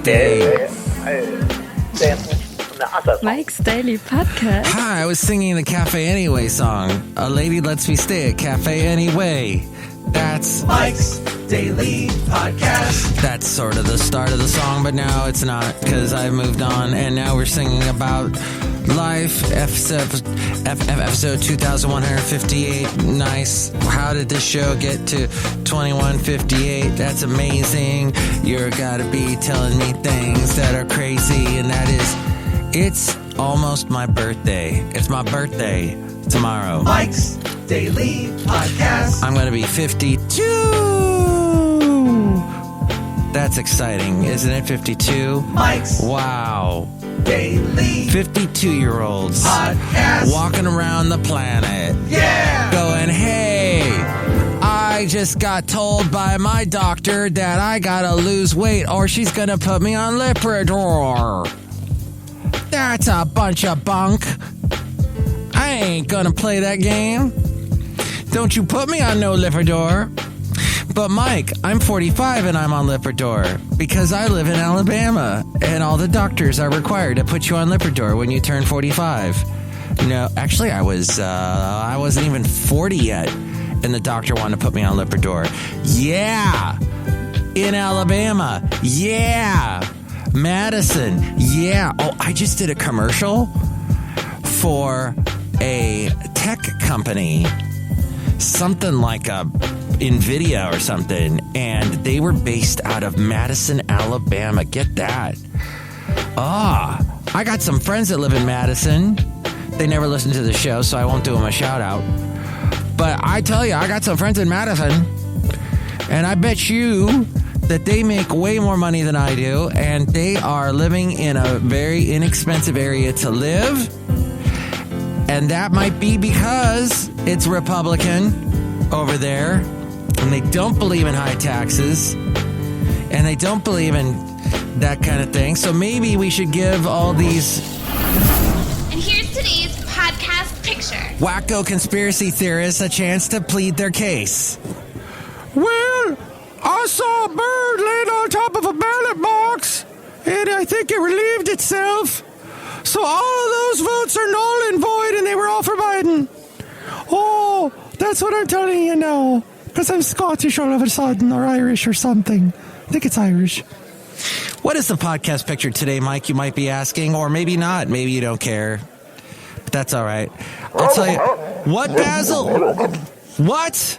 Day. Mike's Daily Podcast. Hi, I was singing the Cafe Anyway song. A lady lets me stay at Cafe Anyway. That's Mike's Daily Podcast. That's sort of the start of the song, but now it's not because I've moved on, and now we're singing about life. Episode 2158. Nice. How did this show get to 2158? That's amazing. You're gotta be telling me things that are crazy, and that is, it's almost my birthday. It's my birthday tomorrow. Mike's Daily Podcast. I'm going to be 52. That's exciting, isn't it? 52? Mike's Wow. Daily 52-year-olds Podcast. walking around the planet. Yeah. Going, hey, I just got told by my doctor that I got to lose weight or she's going to put me on Lipitor. That's a bunch of bunk. I ain't gonna play that game. Don't you put me on no Lipitor. But Mike, I'm 45 and I'm on Lipitor because I live in Alabama and all the doctors are required to put you on Lipitor when you turn 45. No, actually I wasn't even 40 yet and the doctor wanted to put me on Lipitor. Yeah. In Alabama. Yeah. Madison, yeah. Oh, I just did a commercial for a tech company, something like a NVIDIA or something, and they were based out of Madison, Alabama. Get that. I got some friends that live in Madison. They never listen to the show, so I won't do them a shout out. But I tell you, I got some friends in Madison, and I bet you that they make way more money than I do, and they are living in a very inexpensive area to live. And that might be because it's Republican over there, and they don't believe in high taxes, and they don't believe in that kind of thing. So maybe we should give all these... And here's today's podcast picture. Wacko conspiracy theorists a chance to plead their case. Well, I saw a bird laying on top of a ballot box, and I think it relieved itself. So all of those votes are null and void, and they were all for Biden. Oh, that's what I'm telling you now, because I'm Scottish all of a sudden, or Irish or something. I think it's Irish. What is the podcast picture today, Mike, you might be asking, or maybe not. Maybe you don't care, but that's all right. I'll tell you. What, Basil? What?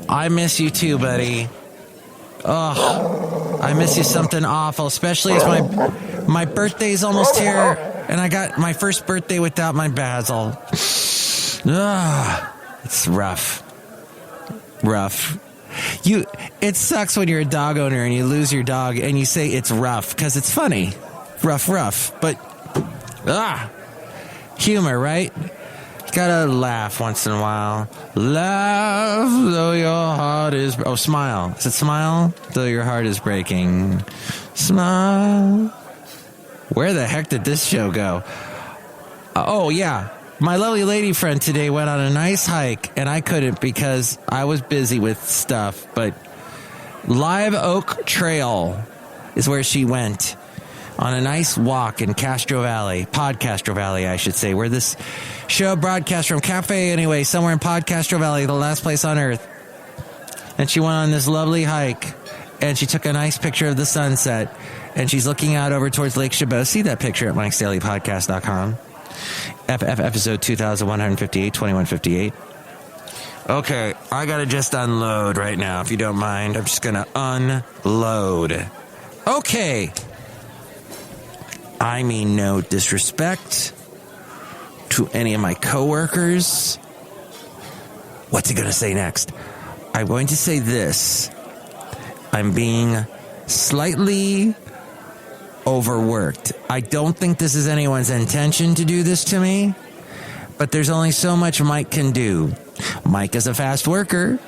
I miss you too, buddy. Oh, I miss you something awful, especially as my birthday's almost here, and I got my first birthday without my Basil. It's rough. It sucks when you're a dog owner and you lose your dog and you say it's rough because it's funny. Rough. But, humor, right? Gotta laugh once in a while. Laugh though your heart is... Oh, smile. Is it smile? Though your heart is breaking. Smile. Where the heck did this show go? Oh, yeah. My lovely lady friend today went on a nice hike, and I couldn't because I was busy with stuff. But Live Oak Trail is where she went. On a nice walk in Castro Valley, Podcastro Valley, I should say, where this show broadcasts from Cafe Anyway, somewhere in Podcastro Valley, the last place on earth. And she went on this lovely hike, and she took a nice picture of the sunset, and she's looking out over towards Lake Chabot. See that picture at MikesDailyPodcast.com. Episode 2158. Okay, I gotta just unload right now, if you don't mind. I'm just gonna unload. Okay. I mean no disrespect to any of my coworkers. What's he going to say next? I'm going to say this. I'm being slightly overworked. I don't think this is anyone's intention to do this to me, but there's only so much Mike can do. Mike is a fast worker.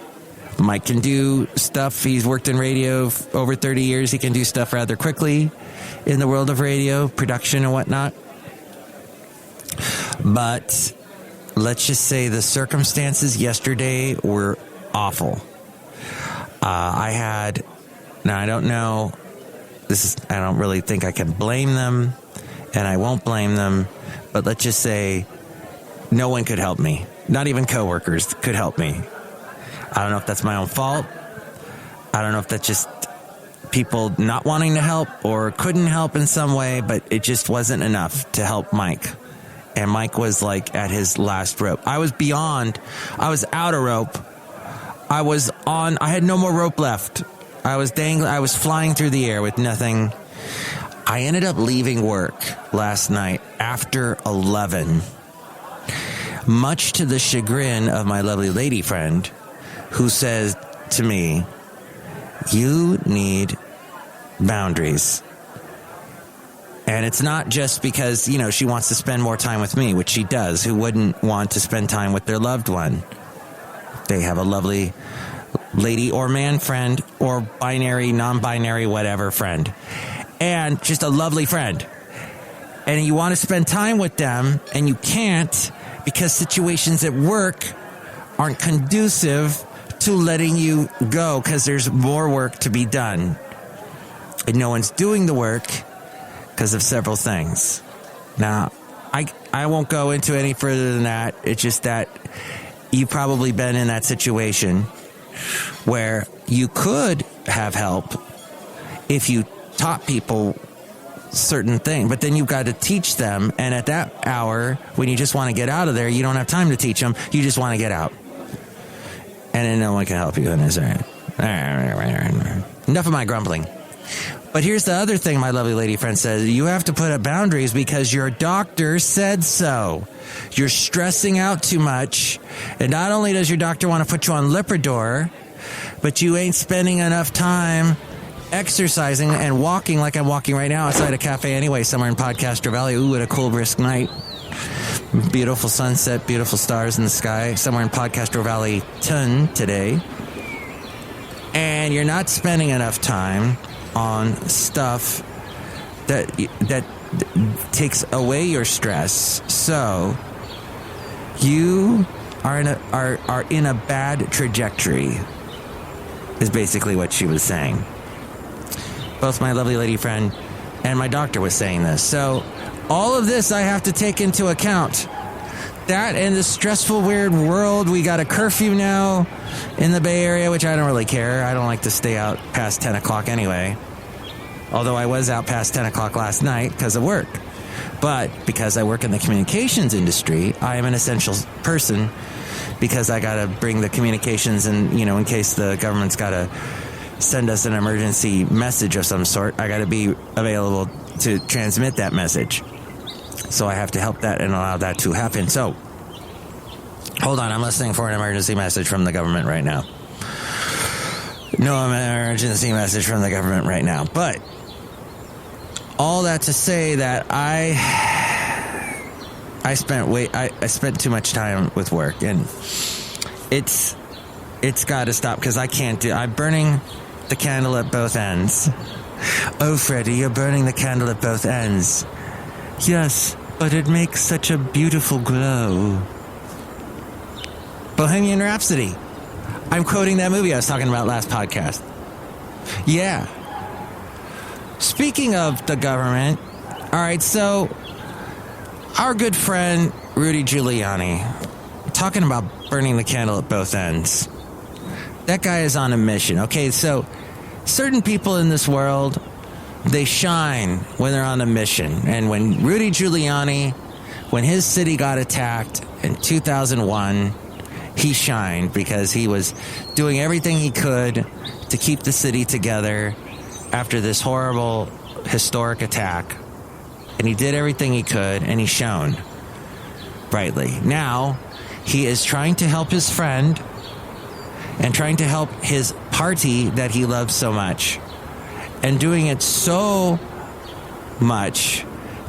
Mike can do stuff. He's worked in radio over 30 years. He can do stuff rather quickly in the world of radio, production and whatnot. But let's just say the circumstances yesterday were awful. Now I don't know I don't really think I can blame them, and I won't blame them, but let's just say no one could help me. Not even coworkers could help me. I don't know if that's my own fault. I don't know if that's just people not wanting to help or couldn't help in some way, but it just wasn't enough to help Mike. And Mike was like at his last rope. I was out of rope. I had no more rope left. I was flying through the air with nothing. I ended up leaving work last night after 11, much to the chagrin of my lovely lady friend, who says to me, "You need boundaries." And it's not just because, she wants to spend more time with me, which she does. Who wouldn't want to spend time with their loved one? They have a lovely lady or man friend or binary, non-binary, whatever friend. And just a lovely friend. And you want to spend time with them, and you can't because situations at work aren't conducive to letting you go because there's more work to be done. And no one's doing the work because of several things. Now, I won't go into any further than that. It's just that you've probably been in that situation where you could have help if you taught people certain things, but then you've got to teach them. And at that hour, when you just want to get out of there, you don't have time to teach them. You just want to get out. And then no one can help you. And it's all right. Enough of my grumbling. But here's the other thing my lovely lady friend says. You have to put up boundaries because your doctor said so. You're stressing out too much. And not only does your doctor want to put you on Lipitor, but you ain't spending enough time exercising and walking like I'm walking right now outside a cafe anyway, somewhere in Podcaster Valley. Ooh, what a cool, brisk night. Beautiful sunset, beautiful stars in the sky, somewhere in Podcaster Valley today. And you're not spending enough time on stuff that takes away your stress. So you are in a bad trajectory, is basically what she was saying. Both my lovely lady friend and my doctor was saying this. So all of this I have to take into account. That and the stressful, weird world. We got a curfew now in the Bay Area, which I don't really care. I don't like to stay out past 10 o'clock anyway. Although I was out past 10 o'clock last night because of work. But because I work in the communications industry, I am an essential person because I got to bring the communications and, in case the government's got to send us an emergency message of some sort, I got to be available to transmit that message. So I have to help that and allow that to happen. So, hold on, I'm listening for an emergency message from the government right now. No emergency message from the government right now. But all that to say that I spent too much time with work, and it's got to stop because I'm burning the candle at both ends. Oh, Freddie, you're burning the candle at both ends. Yes, but it makes such a beautiful glow. Bohemian Rhapsody. I'm quoting that movie I was talking about last podcast. Yeah. Speaking of the government, all right, so our good friend Rudy Giuliani, talking about burning the candle at both ends. That guy is on a mission. Okay, so certain people in this world, they shine when they're on a mission. And when Rudy Giuliani, when his city got attacked in 2001, he shined because he was doing everything he could to keep the city together after this horrible, historic attack. And he did everything he could, and he shone brightly. Now, he is trying to help his friend and trying to help his party that he loves so much. And doing it so much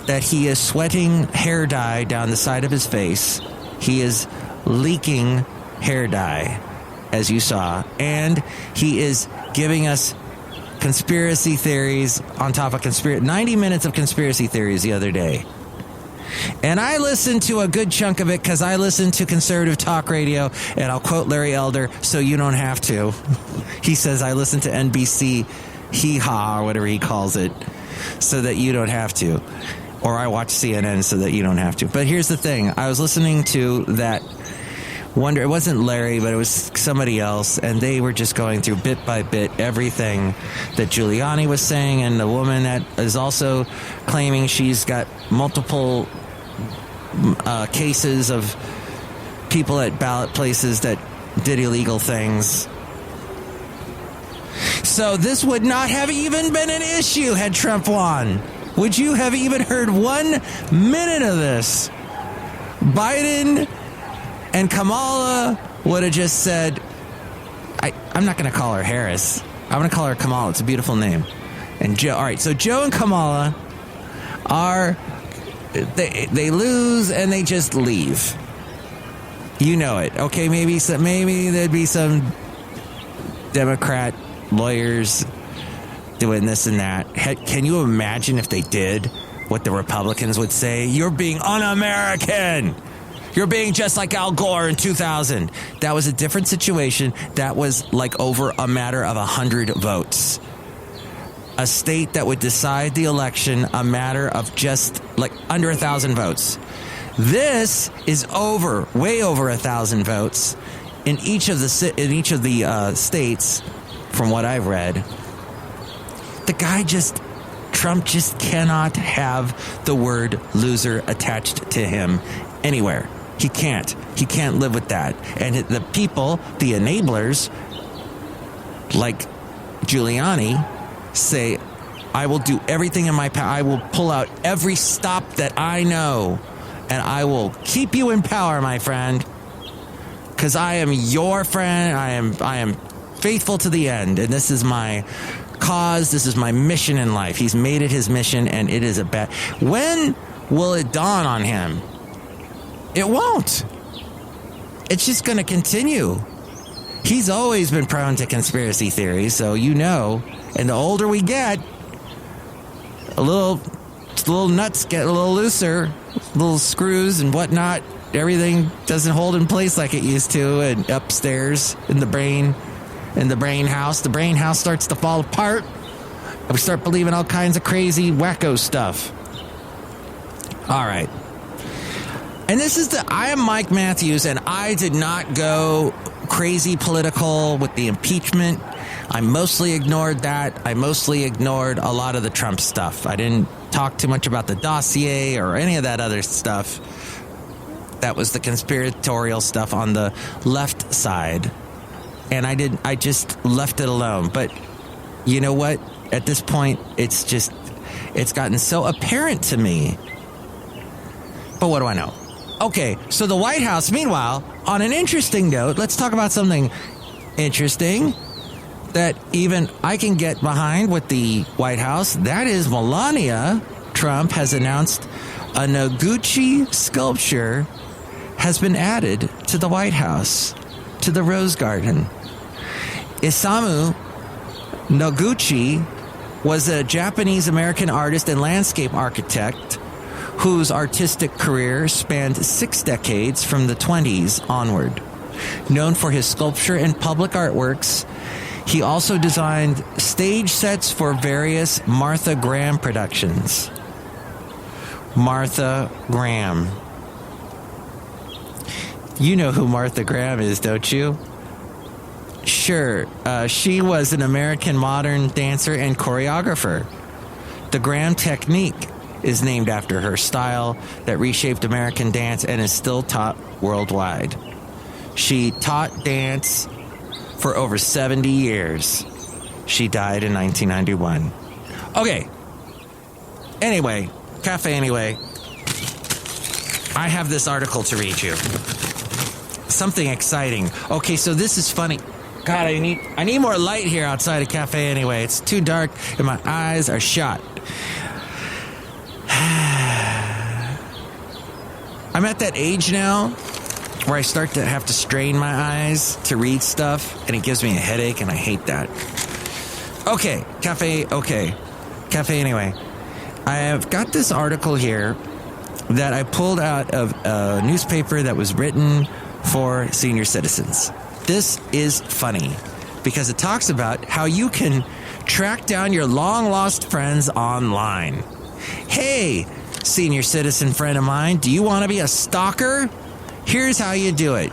that he is sweating hair dye down the side of his face. He is leaking hair dye, as you saw. And he is giving us conspiracy theories on top of 90 minutes of conspiracy theories the other day. And I listened to a good chunk of it because I listen to conservative talk radio, and I'll quote Larry Elder so you don't have to. He says I listen to NBC hee-haw or whatever he calls it, so that you don't have to. Or I watch CNN so that you don't have to. But here's the thing. I was listening to that it wasn't Larry, but it was somebody else, and they were just going through bit by bit everything that Giuliani was saying, and the woman that is also claiming she's got multiple cases of people at ballot places that did illegal things. So this would not have even been an issue had Trump won. Would you have even heard 1 minute of this? Biden and Kamala would have just said, I'm not going to call her Harris. I'm going to call her Kamala. It's a beautiful name. And Joe. All right, so Joe and Kamala they lose and they just leave. You know it. Okay, maybe there'd be some Democrat lawyers doing this and that. Can you imagine if they did what the Republicans would say? You're being un-American. You're being just like Al Gore in 2000. That was a different situation. That was like over a matter of 100 votes. A state that would decide the election a matter of just like under 1,000 votes. This is way over 1,000 votes in each of the states. From what I've read, Trump just cannot have the word loser attached to him anywhere. He can't live with that. And the people, the enablers, like Giuliani, say, I will do everything in my power. I will pull out every stop that I know, and I will keep you in power, my friend, because I am your friend. I am faithful to the end, and this is my cause. This is my mission in life. He's made it his mission, and it is when will it dawn on him? It won't. It's just going to continue. He's always been prone to conspiracy theories, so you know. And the older we get, a little nuts get a little looser, little screws and whatnot. Everything doesn't hold in place like it used to, and upstairs in the brain house. The brain house starts to fall apart, and we start believing all kinds of crazy, wacko stuff. All right. And I am Mike Matthews, and I did not go crazy political with the impeachment. I mostly ignored that. I mostly ignored a lot of the Trump stuff. I didn't talk too much about the dossier or any of that other stuff. That was the conspiratorial stuff on the left side. And I just left it alone. But you know what? At this point, it's gotten so apparent to me. But what do I know? Okay, so the White House, meanwhile, on an interesting note, let's talk about something interesting that even I can get behind with the White House. That is, Melania Trump has announced a Noguchi sculpture has been added to the White House, to the Rose Garden. Isamu Noguchi was a Japanese-American artist and landscape architect whose artistic career spanned 6 decades from the 20s onward. Known for his sculpture and public artworks, he also designed stage sets for various Martha Graham productions. Martha Graham. You know who Martha Graham is, don't you? Sure. She was an American modern dancer and choreographer. The Graham technique is named after her style that reshaped American dance and is still taught worldwide. She taught dance for over 70 years. She died in 1991. Okay. Anyway, Cafe Anyway. I have this article to read you. Something exciting. Okay, so this is funny. God, I need more light here outside of Cafe Anyway. It's too dark and my eyes are shut. I'm at that age now where I start to have to strain my eyes to read stuff, and it gives me a headache, and I hate that. Okay, Cafe Anyway. I have got this article here that I pulled out of a newspaper that was written for senior citizens. This is funny because it talks about how you can Track down your long-lost friends online. Hey, senior citizen friend of mine, do you want to be a stalker? Here's how you do it.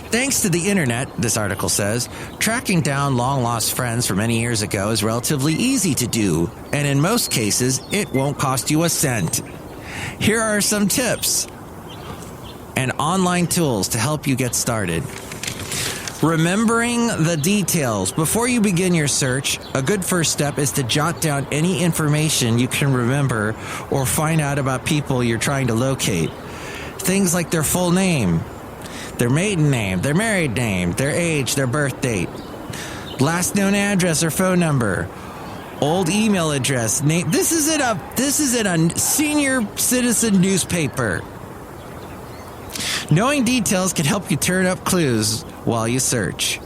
Thanks to the internet, this article says, tracking down long-lost friends from many years ago is relatively easy to do, and in most cases, it won't cost you a cent. Here are some tips and online tools to help you get started. Remembering the details. Before you begin your search, a good first step is to jot down any information you can remember or find out about people you're trying to locate. Things like their full name, their maiden name, their married name, their age, their birth date, last known address or phone number, old email address, name. This is in a senior citizen newspaper. Knowing details can help you turn up clues while you search.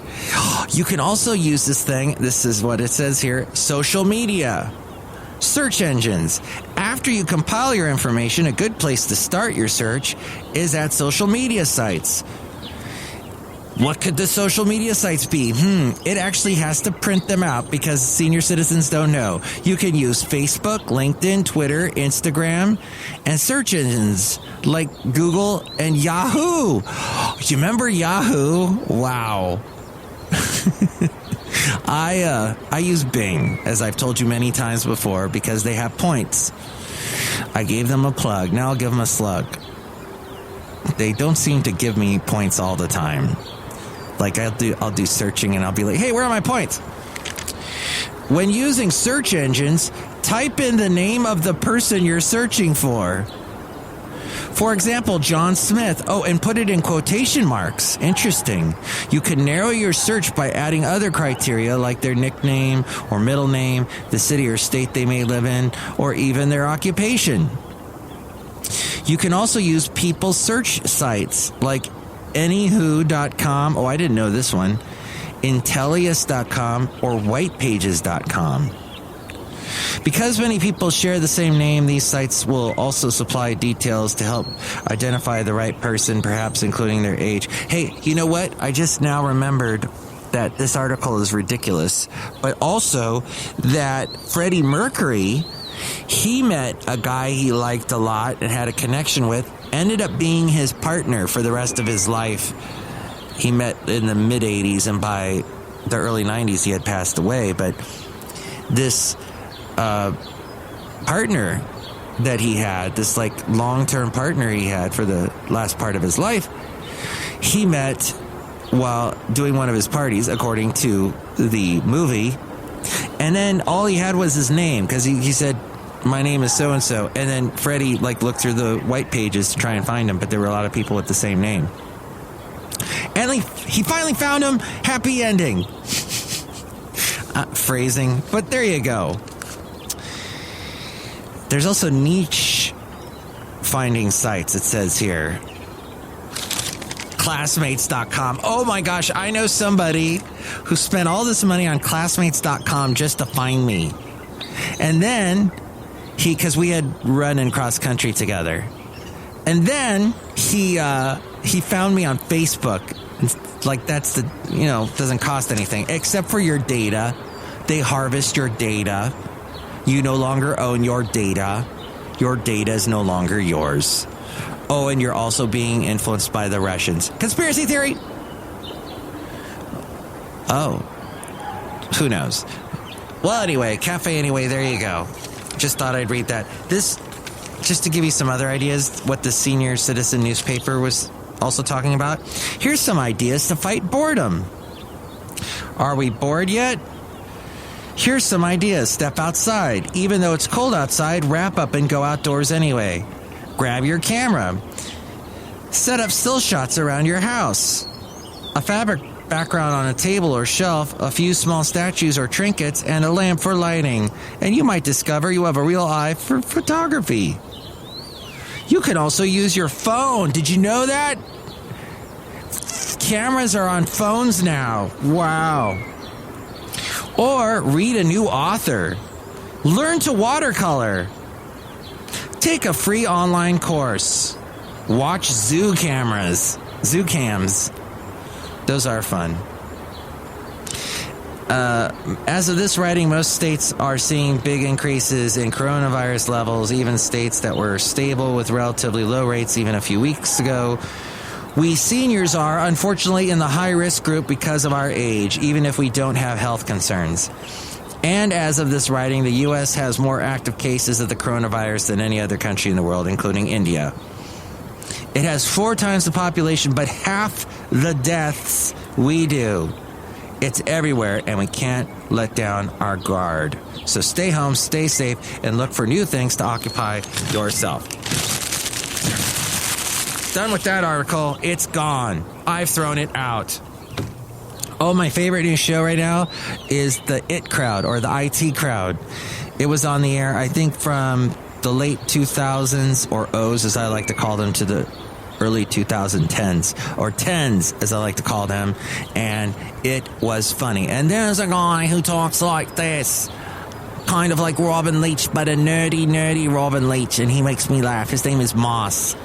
You can also use this thing. This is what it says here. Social media. Search engines. After you compile your information, a good place to start your search is at social media sites. What could the social media sites be? It actually has to print them out because senior citizens don't know. You can use Facebook, LinkedIn, Twitter, Instagram, and search engines like Google and Yahoo. You remember Yahoo? Wow. I use Bing, as I've told you many times before, because they have points. I gave them a plug. Now I'll give them a slug. They don't seem to give me points all the time. Like I'll do searching and I'll be like, hey, where are my points? When using search engines, type in the name of the person you're searching for. For example, John Smith. Oh, and put it in quotation marks. Interesting. You can narrow your search by adding other criteria like their nickname or middle name, the city or state they may live in, or even their occupation. You can also use people search sites like Anywho.com. Oh, I didn't know this one. Intellius.com or Whitepages.com. Because many people share the same name, these sites will also supply details to help identify the right person, perhaps including their age. Hey, you know what? I just now remembered that this article is ridiculous, but also that Freddie Mercury, he met a guy he liked a lot and had a connection with, ended up being his partner for the rest of his life. He met in the mid-'80s, and by the early 90s he had passed away, but this partner that he had, this like long-term partner he had for the last part of his life, he met while doing one of his parties, according to the movie, and then all he had was his name, because he said, my name is so-and-so, and then Freddie looked through the white pages to try and find him, but there were a lot of people with the same name. And he finally found him. Happy ending. Phrasing, but there you go. There's also niche finding sites, it says here. Classmates.com. Oh my gosh, I know somebody who spent all this money on Classmates.com just to find me. And then because we had run in cross country together. And then he found me on Facebook. Like that's doesn't cost anything except for your data. They harvest your data. You no longer own your data. Your data is no longer yours. Oh, and you're also being influenced by the Russians. Conspiracy theory? Oh. Who knows? Well, anyway, Cafe Anyway, there you go. Just thought I'd read that. This, just to give you some other ideas, what the Senior Citizen newspaper was also talking about. Here's some ideas to fight boredom. Are we bored yet? Here's some ideas. Step outside. Even though it's cold outside, wrap up and go outdoors anyway. Grab your camera. Set up still shots around your house. A fabric background on a table or shelf, a few small statues or trinkets, and a lamp for lighting. And you might discover you have a real eye for photography. You can also use your phone. Did you know that? Cameras are on phones now. Wow. Or read a new author. Learn to watercolor. Take a free online course. Watch zoo cams. Those are fun. As of this writing, most states are seeing big increases in coronavirus levels, even states that were stable with relatively low rates even a few weeks ago. We seniors are, unfortunately, in the high-risk group because of our age, even if we don't have health concerns. And as of this writing, the U.S. has more active cases of the coronavirus than any other country in the world, including India. It has 4 times the population, but half the deaths we do. It's everywhere, and we can't let down our guard. So stay home, stay safe, and look for new things to occupy yourself. Done with that article. It's gone. I've thrown it out. Oh, my favorite new show right now is the IT Crowd, or the IT Crowd. It was on the air, I think, from the late 2000s, or O's, as I like to call them, to the early 2010s, or 10s, as I like to call them, and it was funny. And there's a guy who talks like this, kind of like Robin Leach, but a nerdy Robin Leach, and he makes me laugh. His name is Moss.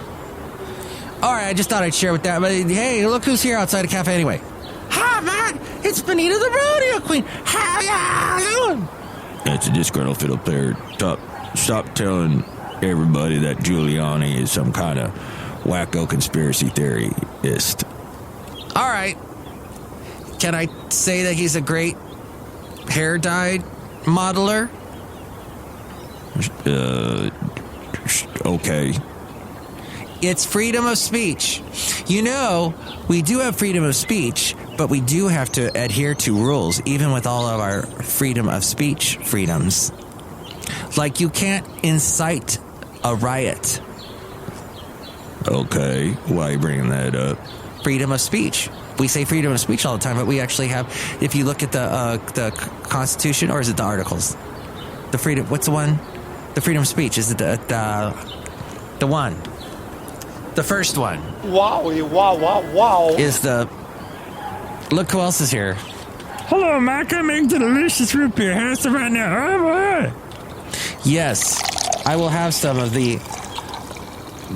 All right, I just thought I'd share with that, but hey, look who's here outside the cafe anyway. Hi, man, it's Benita the Rodeo Queen. How you doing? That's a disgruntled fiddle player. Stop telling everybody that Giuliani is some kind of wacko conspiracy theorist. All right. Can I say that he's a great hair dye modeler? Okay. It's freedom of speech. You know, we do have freedom of speech, but we do have to adhere to rules, even with all of our freedom of speech freedoms. Like, you can't incite a riot. Okay, why are you bringing that up? Freedom of speech. We say freedom of speech all the time, but we actually have, if you look at the Constitution, or is it the Articles? The freedom, what's the one? The freedom of speech. Is it the one? The first one. Wow. Is the... Look who else is here. Hello, Mike. I make the delicious root beer. Have some right now. Oh, boy. Yes, I will have some of the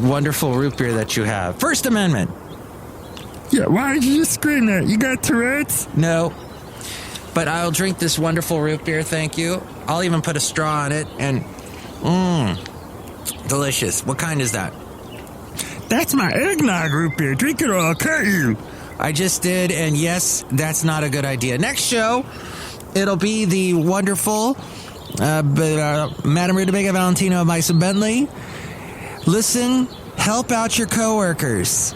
wonderful root beer that you have. First Amendment. Yeah, why did you just scream that? You got Tourette's? No, but I'll drink this wonderful root beer, thank you. I'll even put a straw on it, and delicious. What kind is that? That's my eggnog root beer. Drink it or I'll cut you. I just did, and yes, that's not a good idea. Next show, it'll be the wonderful Madame Rootabega, Valentino, Bison Bentley. Listen, help out your coworkers.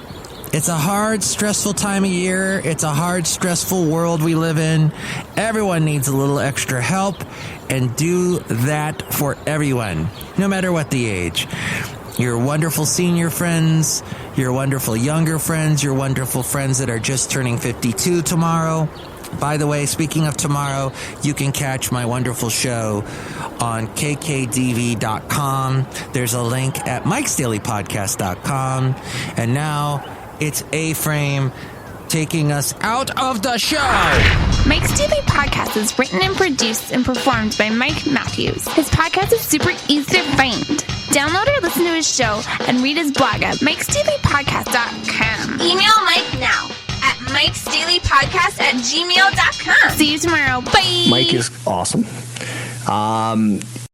It's a hard, stressful time of year. It's a hard, stressful world we live in. Everyone needs a little extra help, and do that for everyone, no matter what the age. Your wonderful senior friends, your wonderful younger friends, your wonderful friends that are just turning 52 tomorrow. By the way, speaking of tomorrow, you can catch my wonderful show on kkdv.com. There's a link at MikesDailyPodcast.com. And now it's A-Frame taking us out of the show. Mike's Daily Podcast is written and produced and performed by Mike Matthews. His podcast is super easy to find. Download or listen to his show and read his blog at MikesDailyPodcast.com. Email Mike now at MikesDailyPodcast@gmail.com. See you tomorrow. Bye. Mike is awesome.